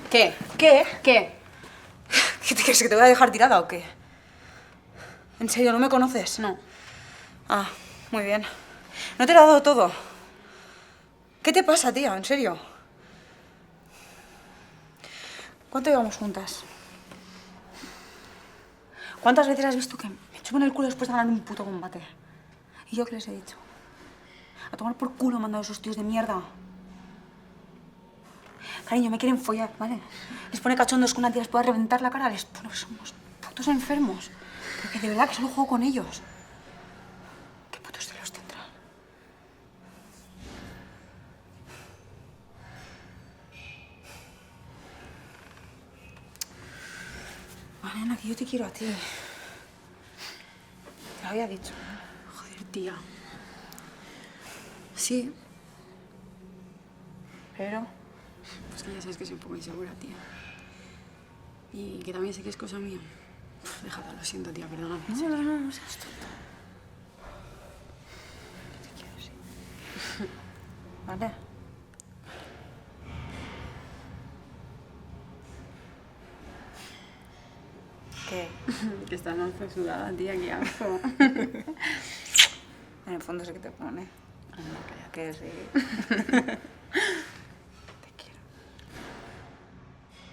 ¿Qué? ¿Qué? ¿Qué? ¿Qué te crees, que te voy a dejar tirada o qué? ¿En serio, no me conoces? No. Ah, muy bien. ¿No te lo ha dado todo? ¿Qué te pasa, tía? ¿En serio? ¿Cuánto llevamos juntas? ¿Cuántas veces has visto que me chupo en el culo después de ganar un puto combate? ¿Y yo qué les he dicho? A tomar por culo me han dado esos tíos de mierda. Cariño, me quieren follar, ¿vale? Les pone cachondos que una tía les pueda reventar la cara, les pone que somos putos enfermos. Pero que de verdad que solo juego con ellos. ¿Qué putos celos tendrán? Mariana, que yo te quiero a ti. Te lo había dicho. Joder, tía. Sí. Pero... Pues que ya sabes que soy un poco insegura, tía. Y que también sé que es cosa mía. Déjalo, lo siento, tía, perdóname. No seas tonta. Yo te quiero, sí. ¿Vale? ¿Qué? Que estás más sudada, tía, qué asco. En el fondo sé que te pone. Anda, cállate. Que sí.